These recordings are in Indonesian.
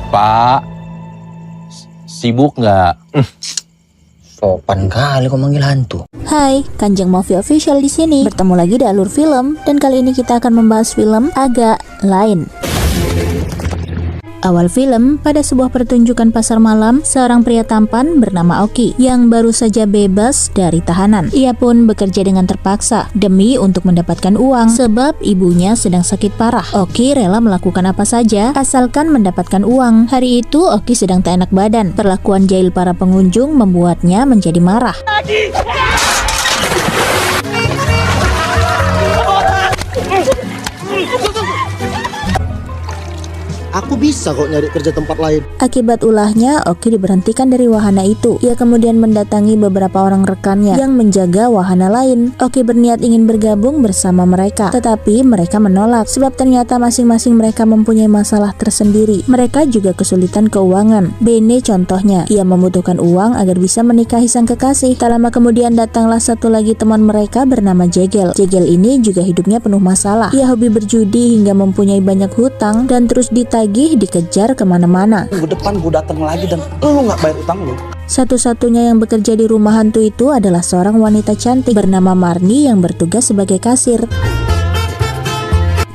Pak, sibuk nggak? Sopan kali kau manggil hantu. Hai, Kanjeng Movie Official di sini. Bertemu lagi di Alur Film dan kali ini kita akan membahas film agak lain. Awal film, pada sebuah pertunjukan pasar malam, seorang pria tampan bernama Oki yang baru saja bebas dari tahanan. Ia pun bekerja dengan terpaksa demi untuk mendapatkan uang sebab ibunya sedang sakit parah. Oki rela melakukan apa saja asalkan mendapatkan uang. Hari itu Oki sedang tak enak badan. Perlakuan jahil para pengunjung membuatnya menjadi marah. Aku bisa kok nyari kerja tempat lain. Akibat ulahnya, Oki diberhentikan dari wahana itu. Ia kemudian mendatangi beberapa orang rekannya yang menjaga wahana lain. Oki berniat ingin bergabung bersama mereka, tetapi mereka menolak sebab ternyata masing-masing mereka mempunyai masalah tersendiri. Mereka juga kesulitan keuangan. Bene contohnya, ia membutuhkan uang agar bisa menikahi sang kekasih. Tak lama kemudian datanglah satu lagi teman mereka bernama Jegel. Jegel ini juga hidupnya penuh masalah. Ia hobi berjudi hingga mempunyai banyak hutang dan terus ditagih dikejar kemana-mana. Minggu depan gue datang lagi dan lu nggak bayar utang lu. Satu-satunya yang bekerja di rumah hantu itu adalah seorang wanita cantik bernama Marni yang bertugas sebagai kasir.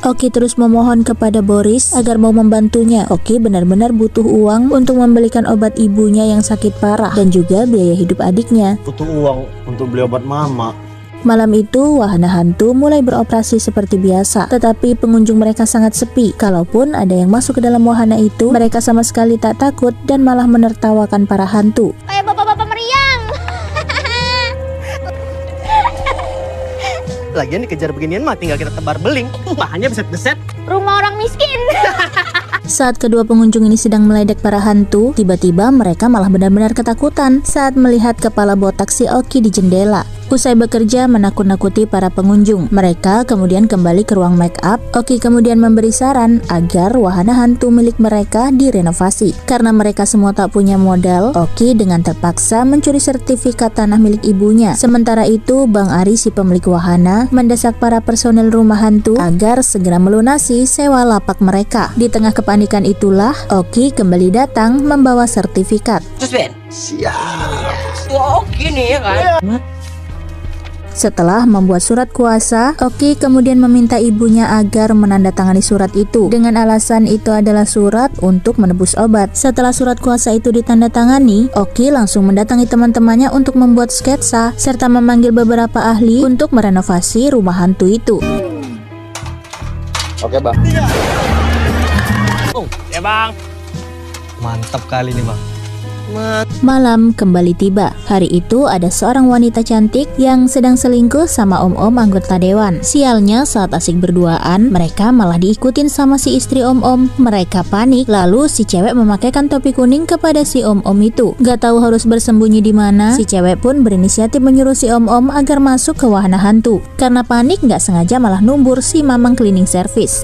Oki terus memohon kepada Boris agar mau membantunya. Oki benar-benar butuh uang untuk membelikan obat ibunya yang sakit parah dan juga biaya hidup adiknya. Butuh uang untuk beli obat mama. Malam itu, wahana hantu mulai beroperasi seperti biasa, tetapi pengunjung mereka sangat sepi. Kalaupun ada yang masuk ke dalam wahana itu, mereka sama sekali tak takut dan malah menertawakan para hantu. Kayak bapak-bapak meriang. Lagian dikejar beginian mah tinggal kita tebar beling. Bahannya beset-beset. Rumah orang miskin. Saat kedua pengunjung ini sedang meledek para hantu, tiba-tiba mereka malah benar-benar ketakutan saat melihat kepala botak si Oki di jendela. Usai bekerja menakut-nakuti para pengunjung, mereka kemudian kembali ke ruang make up. Oki kemudian memberi saran agar wahana hantu milik mereka direnovasi. Karena mereka semua tak punya modal, Oki dengan terpaksa mencuri sertifikat tanah milik ibunya. Sementara itu, Bang Ari si pemilik wahana mendesak para personel rumah hantu agar segera melunasi sewa lapak mereka. Di tengah kepanikan itulah, Oki kembali datang membawa sertifikat. Terus Ben? Siap. Wah oke nih ya kan? Setelah membuat surat kuasa, Oki kemudian meminta ibunya agar menandatangani surat itu dengan alasan itu adalah surat untuk menebus obat. Setelah surat kuasa itu ditandatangani, Oki langsung mendatangi teman-temannya untuk membuat sketsa serta memanggil beberapa ahli untuk merenovasi rumah hantu itu. Oke bang. Ya bang. Mantap kali nih bang. Malam kembali tiba. Hari itu ada seorang wanita cantik yang sedang selingkuh sama om-om anggota dewan. Sialnya saat asik berduaan, mereka malah diikutin sama si istri om-om. Mereka panik, lalu si cewek memakaikan topi kuning kepada si om-om itu. Gak tahu harus bersembunyi di mana, si cewek pun berinisiatif menyuruh si om-om agar masuk ke wahana hantu. Karena panik, gak sengaja malah numbur si mamang cleaning service.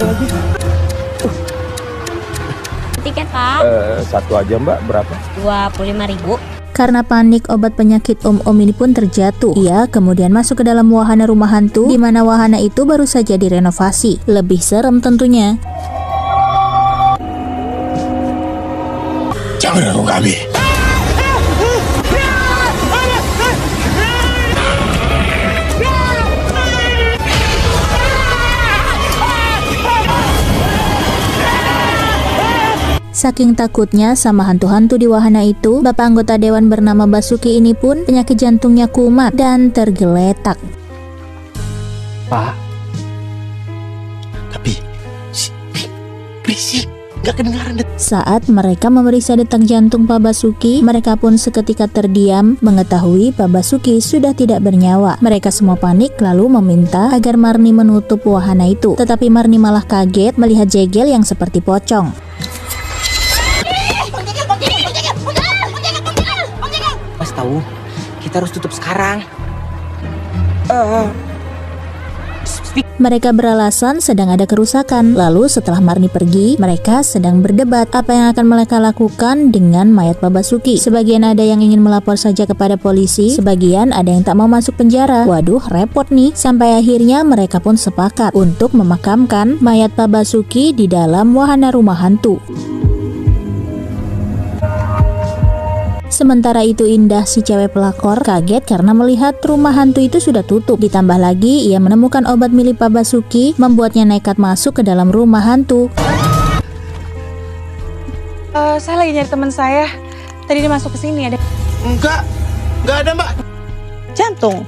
Tiket Pak. Satu aja mbak, berapa? 25.000. Karena panik, obat penyakit om-om ini pun terjatuh. Ia kemudian masuk ke dalam wahana rumah hantu, di mana wahana itu baru saja direnovasi. Lebih serem tentunya. Jangan ganggu kami. Saking takutnya sama hantu-hantu di wahana itu, bapak anggota dewan bernama Basuki ini pun penyakit jantungnya kumat dan tergeletak. Pak. Tapi berisik, gak kedengaran deh. Saat mereka memeriksa detak jantung Pak Basuki, mereka pun seketika terdiam mengetahui Pak Basuki sudah tidak bernyawa. Mereka semua panik lalu meminta agar Marni menutup wahana itu. Tetapi Marni malah kaget melihat Jegel yang seperti pocong. Pas tahu kita harus tutup sekarang. Mereka beralasan sedang ada kerusakan. Lalu setelah Marni pergi, mereka sedang berdebat apa yang akan mereka lakukan dengan mayat Pak Basuki. Sebagian ada yang ingin melapor saja kepada polisi, sebagian ada yang tak mau masuk penjara. Waduh, repot nih. Sampai akhirnya mereka pun sepakat untuk memakamkan mayat Pak Basuki di dalam wahana rumah hantu. Sementara itu Indah, si cewek pelakor, kaget karena melihat rumah hantu itu sudah tutup. Ditambah lagi ia menemukan obat milik Pak Basuki, membuatnya nekat masuk ke dalam rumah hantu. Saya lagi nyari teman saya. Tadi dia masuk ke sini ada. Enggak ada mbak. Jantung.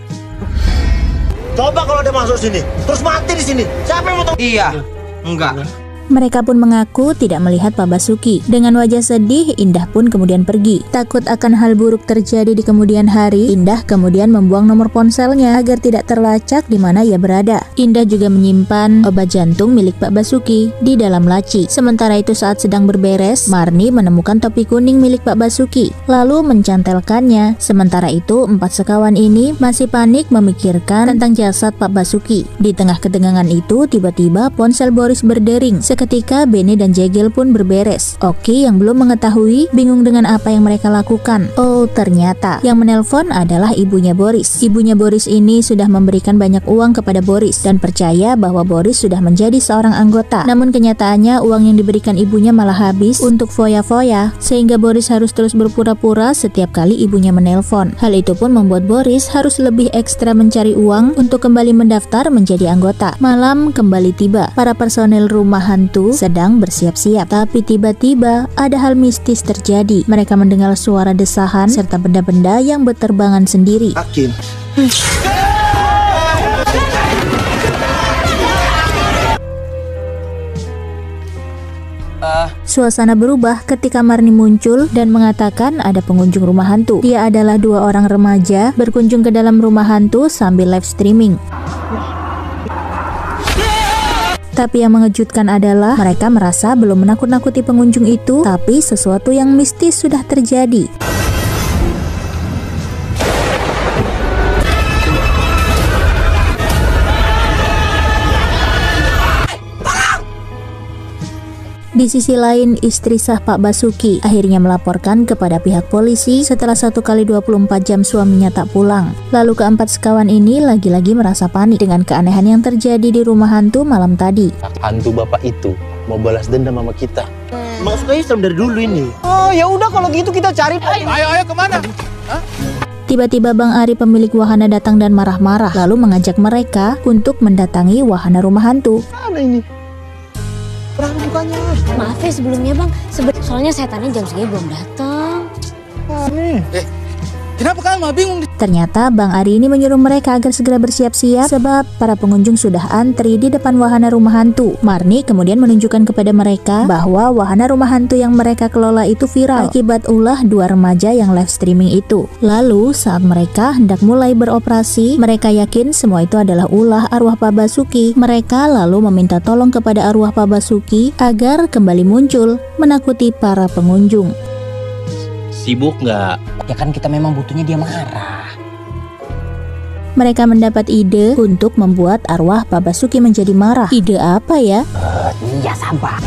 Coba kalau dia masuk sini, terus mati di sini. Siapa yang mau tahu? Iya. Enggak. Mereka pun mengaku tidak melihat Pak Basuki. Dengan wajah sedih, Indah pun kemudian pergi. Takut akan hal buruk terjadi di kemudian hari, Indah kemudian membuang nomor ponselnya agar tidak terlacak di mana ia berada. Indah juga menyimpan obat jantung milik Pak Basuki di dalam laci. Sementara itu saat sedang berberes, Marni menemukan topi kuning milik Pak Basuki, lalu mencantelkannya. Sementara itu, 4 sekawan ini masih panik memikirkan tentang jasad Pak Basuki. Di tengah ketegangan itu, tiba-tiba ponsel Boris berdering. Seketika Bene dan Jegel pun berberes. Oki yang belum mengetahui bingung dengan apa yang mereka lakukan. Oh, ternyata yang menelpon adalah ibunya Boris. Ibunya Boris ini sudah memberikan banyak uang kepada Boris dan percaya bahwa Boris sudah menjadi seorang anggota. Namun kenyataannya uang yang diberikan ibunya malah habis untuk foya-foya, sehingga Boris harus terus berpura-pura setiap kali ibunya menelpon. Hal itu pun membuat Boris harus lebih ekstra mencari uang untuk kembali mendaftar menjadi anggota. Malam kembali tiba. Para personel rumah hantu sedang bersiap-siap, tapi tiba-tiba ada hal mistis terjadi. Mereka mendengar suara desahan serta benda-benda yang berterbangan sendiri. Hakim. Suasana berubah ketika Marni muncul dan mengatakan ada pengunjung rumah hantu. Dia adalah 2 orang remaja berkunjung ke dalam rumah hantu sambil live streaming. Tapi yang mengejutkan adalah mereka merasa belum menakut-nakuti pengunjung itu, tapi sesuatu yang mistis sudah terjadi. Di sisi lain, istri sah Pak Basuki akhirnya melaporkan kepada pihak polisi setelah 1 kali 24 jam suaminya tak pulang. Lalu keempat sekawan ini lagi-lagi merasa panik dengan keanehan yang terjadi di rumah hantu malam tadi. Hantu bapak itu mau balas dendam sama kita. Masuknya Islam dari dulu ini. Oh, ya udah kalau gitu kita cari. Ayo kemana? Tiba-tiba Bang Ari pemilik wahana datang dan marah-marah, lalu mengajak mereka untuk mendatangi wahana rumah hantu. Mana ini? Berapa bukanya? Maaf ya sebelumnya bang, soalnya setannya jam segini belum datang. Kenapa kalian malah bingung? Ternyata Bang Ari ini menyuruh mereka agar segera bersiap-siap sebab para pengunjung sudah antri di depan wahana rumah hantu. Marni kemudian menunjukkan kepada mereka bahwa wahana rumah hantu yang mereka kelola itu viral akibat ulah 2 remaja yang live streaming itu. Lalu saat mereka hendak mulai beroperasi, mereka yakin semua itu adalah ulah arwah Pak Basuki. Mereka lalu meminta tolong kepada arwah Pak Basuki agar kembali muncul menakuti para pengunjung. Sibuk nggak? Ya kan kita memang butuhnya dia marah. Mereka mendapat ide untuk membuat arwah Pak Basuki menjadi marah. Ide apa ya? Iya, sabar.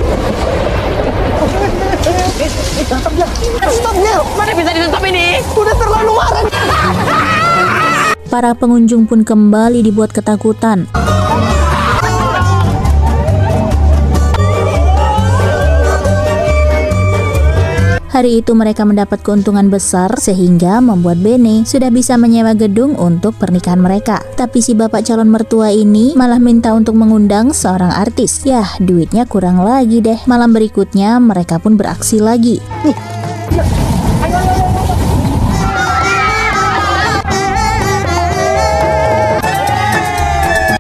Stop dia! Mana bisa ditangkap ini? Udah terlalu marah. Para pengunjung pun kembali dibuat ketakutan. Hari itu mereka mendapat keuntungan besar sehingga membuat Bene sudah bisa menyewa gedung untuk pernikahan mereka. Tapi si bapak calon mertua ini malah minta untuk mengundang seorang artis. Yah, duitnya kurang lagi deh. Malam berikutnya mereka pun beraksi lagi.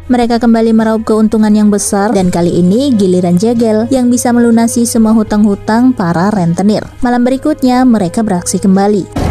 Mereka kembali meraup keuntungan yang besar dan kali ini giliran Jegel yang bisa melunasi semua hutang-hutang para rentenir. Malam berikutnya mereka beraksi kembali.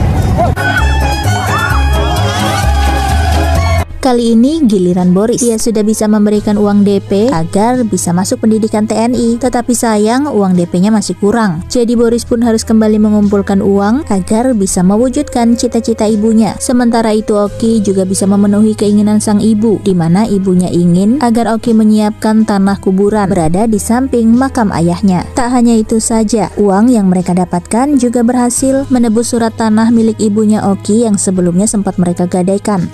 Kali ini giliran Boris. Dia sudah bisa memberikan uang DP agar bisa masuk pendidikan TNI. Tetapi sayang uang DP-nya masih kurang. Jadi Boris pun harus kembali mengumpulkan uang agar bisa mewujudkan cita-cita ibunya. Sementara itu Oki juga bisa memenuhi keinginan sang ibu, di mana ibunya ingin agar Oki menyiapkan tanah kuburan berada di samping makam ayahnya. Tak hanya itu saja, uang yang mereka dapatkan juga berhasil menebus surat tanah milik ibunya Oki yang sebelumnya sempat mereka gadaikan.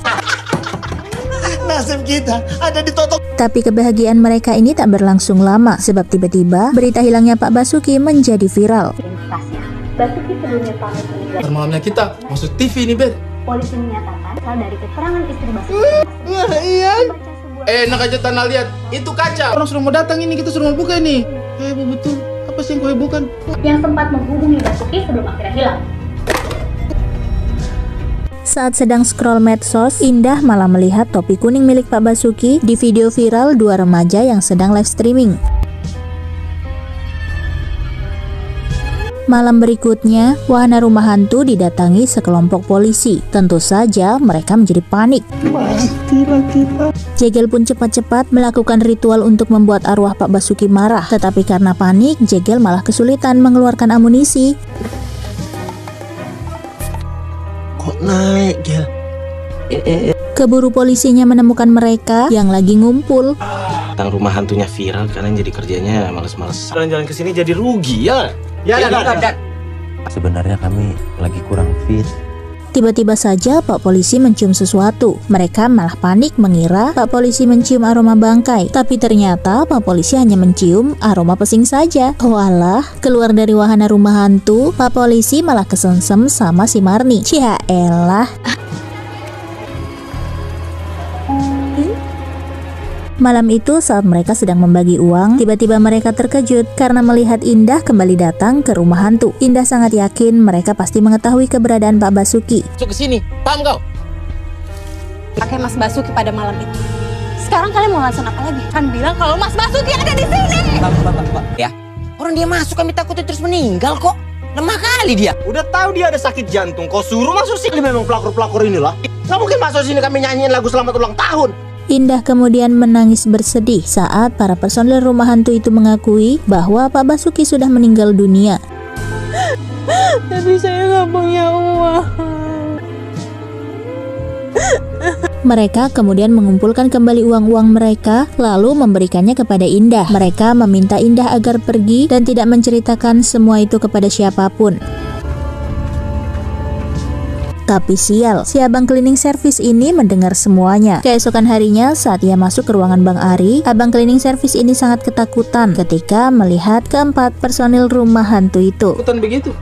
Nasib kita ada di totok. Tapi kebahagiaan mereka ini tak berlangsung lama sebab tiba-tiba berita hilangnya Pak Basuki menjadi viral. Basuki sebelumnya pamit meninggal. Malamnya kita masuk TV nih, Bet. Polisi menyatakan asal dari keterangan istri Basuki. Iya. Enak aja tanah liat. Itu kaca. Orang suruh mau datang ini, kita suruh mau buka ini. Heboh betul. Apa sih yang kau hebohkan? Yang sempat menghubungi Basuki sebelum akhirnya hilang. Saat sedang scroll medsos, Indah malah melihat topi kuning milik Pak Basuki di video viral dua remaja yang sedang live streaming. Malam berikutnya, wahana rumah hantu didatangi sekelompok polisi. Tentu saja mereka menjadi panik. Jegel pun cepat-cepat melakukan ritual untuk membuat arwah Pak Basuki marah. Tetapi karena panik, Jegel malah kesulitan mengeluarkan amunisi. Kok naik, Gel? Keburu polisinya menemukan mereka yang lagi ngumpul. Tentang rumah hantunya viral, kalian jadi kerjanya males-males. Jalan-jalan ke sini jadi rugi ya. Ya. Sebenarnya kami lagi kurang fit. Tiba-tiba saja Pak Polisi mencium sesuatu. Mereka malah panik mengira Pak Polisi mencium aroma bangkai. Tapi ternyata Pak Polisi hanya mencium aroma pesing saja. Walah, keluar dari wahana rumah hantu, Pak Polisi malah kesengsem sama si Marni. Cia elah. Malam itu saat mereka sedang membagi uang, tiba-tiba mereka terkejut karena melihat Indah kembali datang ke rumah hantu. Indah sangat yakin mereka pasti mengetahui keberadaan Pak Basuki. Masuk ke sini, paham kau? Pakai Mas Basuki pada malam itu. Sekarang kalian mau alasan apa lagi? Kan bilang kalau Mas Basuki ada di sini. Pak. Ya. Orang dia masuk kami takutnya terus meninggal kok. Lemah kali dia. Udah tahu dia ada sakit jantung, kau suruh masuk sini. Memang pelakor-pelakor inilah. Nggak mungkin masuk sini kami nyanyiin lagu selamat ulang tahun. Indah kemudian menangis bersedih saat para personil rumah hantu itu mengakui bahwa Pak Basuki sudah meninggal dunia. Tapi saya nggak punya uang. Mereka kemudian mengumpulkan kembali uang-uang mereka, lalu memberikannya kepada Indah. Mereka meminta Indah agar pergi dan tidak menceritakan semua itu kepada siapapun. Tapi sial, si abang cleaning service ini mendengar semuanya. Keesokan harinya saat ia masuk ke ruangan Bang Ari, abang cleaning service ini sangat ketakutan ketika melihat keempat personil rumah hantu itu. Ikutan begitu.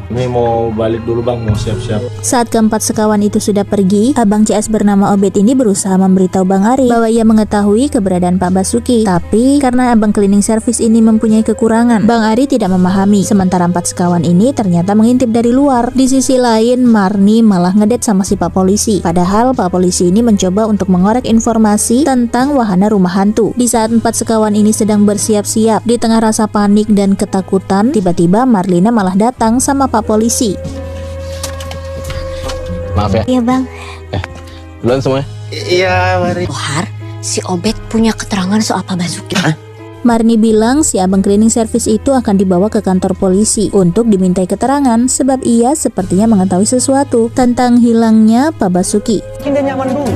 Ini mau balik dulu bang, mau siap-siap. Saat keempat sekawan itu sudah pergi, abang CS bernama Obed ini berusaha memberitahu Bang Ari bahwa ia mengetahui keberadaan Pak Basuki. Tapi karena abang cleaning service ini mempunyai kekurangan, Bang Ari tidak memahami. Sementara empat sekawan ini ternyata mengintip dari luar. Di sisi lain, Marni malah ngedet sama si Pak Polisi. Padahal Pak Polisi ini mencoba untuk mengorek informasi tentang wahana rumah hantu. Di saat empat sekawan ini sedang bersiap-siap, di tengah rasa panik dan ketakutan, tiba-tiba Marlina malah datang sama Pak Polisi. Maaf ya. Iya bang. Duluan semuanya. Iya, mari. Kohar, si Obed punya keterangan soal Pak Basuki. Marni bilang si abang cleaning service itu akan dibawa ke kantor polisi untuk dimintai keterangan sebab ia sepertinya mengetahui sesuatu tentang hilangnya Pak Basuki. Bikin dia nyaman dulu.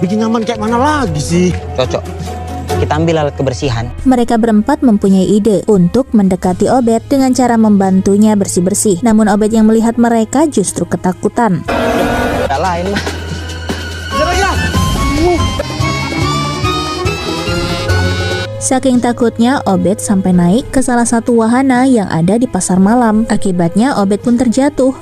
Bikin nyaman kayak mana lagi sih? Cocok. Kita ambil alat kebersihan. Mereka berempat mempunyai ide untuk mendekati Obed dengan cara membantunya bersih-bersih. Namun Obed yang melihat mereka justru ketakutan. Tidak lain lah. Saking takutnya, Obed sampai naik ke salah satu wahana yang ada di pasar malam. Akibatnya Obed pun terjatuh.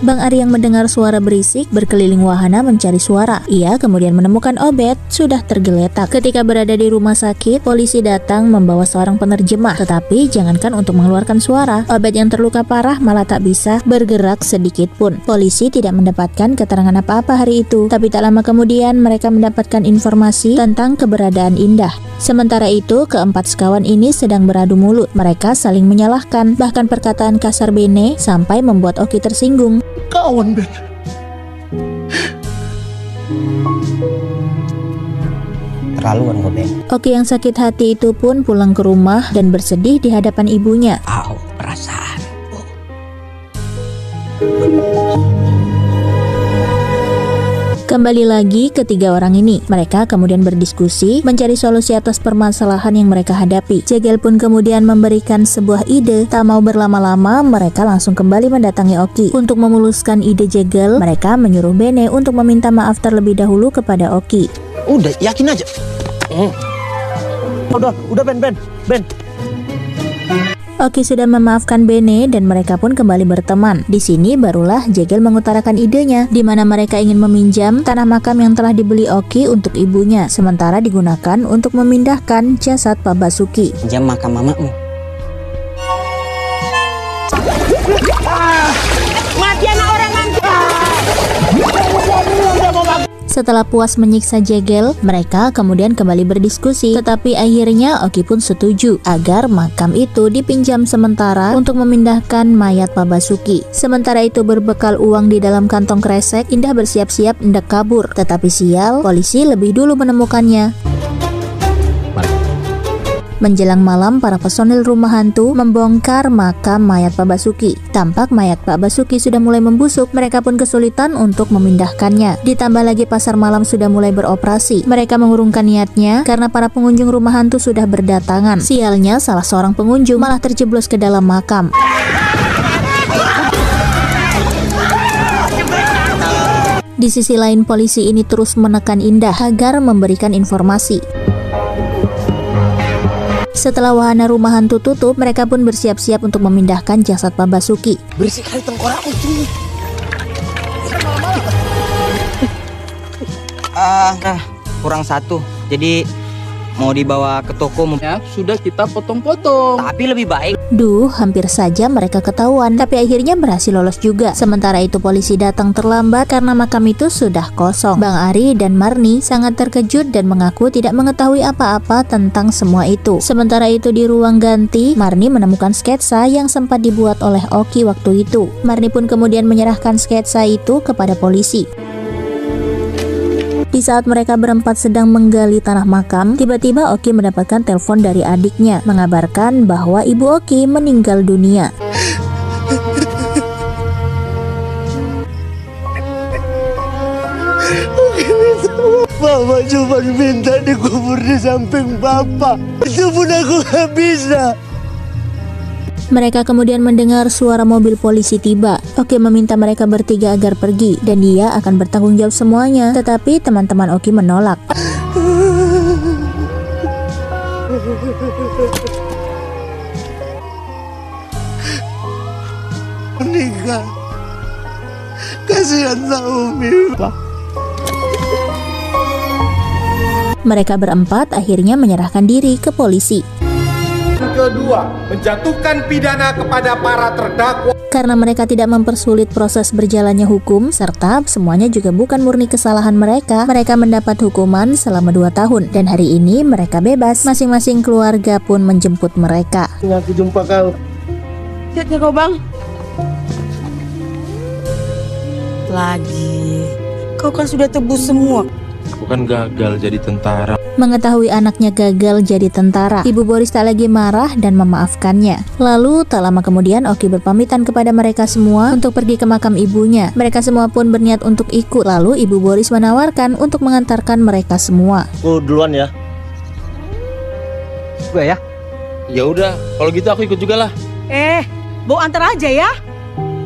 Bang Ari yang mendengar suara berisik berkeliling wahana mencari suara. Ia kemudian menemukan Obed sudah tergeletak. Ketika berada di rumah sakit, polisi datang membawa seorang penerjemah. Tetapi jangankan untuk mengeluarkan suara, Obed yang terluka parah malah tak bisa bergerak sedikit pun. Polisi tidak mendapatkan keterangan apa-apa hari itu. Tapi tak lama kemudian mereka mendapatkan informasi tentang keberadaan Indah. Sementara itu, keempat sekawan ini sedang beradu mulut. Mereka saling menyalahkan, bahkan perkataan kasar Bene sampai membuat Oki tersinggung. Kawan, Ben. Terlaluan kok, Ben. Oki yang sakit hati itu pun pulang ke rumah dan bersedih di hadapan ibunya. Au, perasaan. Kembali lagi ketiga orang ini. Mereka kemudian berdiskusi mencari solusi atas permasalahan yang mereka hadapi. Jegel pun kemudian memberikan sebuah ide. Tak mau berlama-lama, mereka langsung kembali mendatangi Oki. Untuk memuluskan ide Jegel, mereka menyuruh Bene untuk meminta maaf terlebih dahulu kepada Oki. Udah, yakin aja. Udah Ben. Oki sudah memaafkan Bene dan mereka pun kembali berteman. Di sini barulah Jegel mengutarakan idenya, di mana mereka ingin meminjam tanah makam yang telah dibeli Oki untuk ibunya, sementara digunakan untuk memindahkan jasad Pak Basuki. Jam makam mamamu. Setelah puas menyiksa Jegel, mereka kemudian kembali berdiskusi. Tetapi akhirnya Oki pun setuju agar makam itu dipinjam sementara untuk memindahkan mayat Pak Basuki. Sementara itu berbekal uang di dalam kantong kresek, Indah bersiap-siap hendak kabur. Tetapi sial, polisi lebih dulu menemukannya. Menjelang malam, para personil rumah hantu membongkar makam mayat Pak Basuki. Tampak mayat Pak Basuki sudah mulai membusuk, mereka pun kesulitan untuk memindahkannya. Ditambah lagi pasar malam sudah mulai beroperasi. Mereka mengurungkan niatnya karena para pengunjung rumah hantu sudah berdatangan. Sialnya, salah seorang pengunjung malah terjeblos ke dalam makam. Di sisi lain, polisi ini terus menekan Indah agar memberikan informasi. Setelah wahana rumah hantu tutup, mereka pun bersiap-siap untuk memindahkan jasad Pak Basuki. Berisik kali tengkorakmu cuy. Kurang satu. Jadi mau dibawa ke toko Ya, sudah kita potong-potong. tapi lebih baik. Duh, hampir saja mereka ketahuan, tapi akhirnya berhasil lolos juga. Sementara itu polisi datang terlambat karena makam itu sudah kosong. Bang Ari dan Marni sangat terkejut dan mengaku tidak mengetahui apa-apa tentang semua itu. Sementara itu di ruang ganti, Marni menemukan sketsa yang sempat dibuat oleh Oki waktu itu. Marni pun kemudian menyerahkan sketsa itu kepada polisi. Di saat mereka berempat sedang menggali tanah makam, tiba-tiba Oki mendapatkan telepon dari adiknya mengabarkan bahwa ibu Oki meninggal dunia. Mama cuma minta dikubur di samping Bapak. Itu pun aku gak bisa. Mereka kemudian mendengar suara mobil polisi tiba. Oki meminta mereka bertiga agar pergi dan dia akan bertanggung jawab semuanya. Tetapi teman-teman Oki menolak. Meninggal. Kasihan Naomi. Mereka berempat akhirnya menyerahkan diri ke polisi. Kedua, menjatuhkan pidana kepada para terdakwa. Karena mereka tidak mempersulit proses berjalannya hukum, serta semuanya juga bukan murni kesalahan mereka, mereka mendapat hukuman selama 2 tahun. Dan hari ini mereka bebas, masing-masing keluarga pun menjemput mereka. Aku jumpa kau. Lihatnya kau bang. Lagi. Kau kan sudah tebus semua. Aku kan gagal jadi tentara. Mengetahui anaknya gagal jadi tentara, Ibu Boris tak lagi marah dan memaafkannya. Lalu tak lama kemudian Oki berpamitan kepada mereka semua untuk pergi ke makam ibunya. Mereka semua pun berniat untuk ikut. Lalu Ibu Boris menawarkan untuk mengantarkan mereka semua. Aku duluan ya. Gue ya. Ya udah, kalau gitu aku ikut juga lah. Bawa antar aja ya.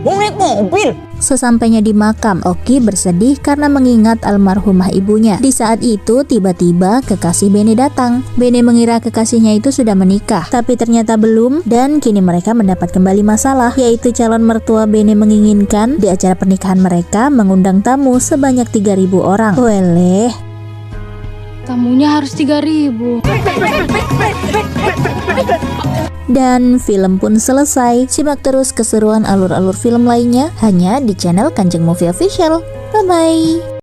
Mau naik mobil. Sesampainya di makam, Oki bersedih karena mengingat almarhumah ibunya. Di saat itu, tiba-tiba kekasih Bene datang. Bene mengira kekasihnya itu sudah menikah, tapi ternyata belum, dan kini mereka mendapat kembali masalah, yaitu calon mertua Bene menginginkan di acara pernikahan mereka mengundang tamu sebanyak 3.000 orang. Weleh. Tamunya harus 3.000. Dan film pun selesai. Simak terus keseruan alur-alur film lainnya hanya di channel Kanjeng Movie Official. Bye-bye.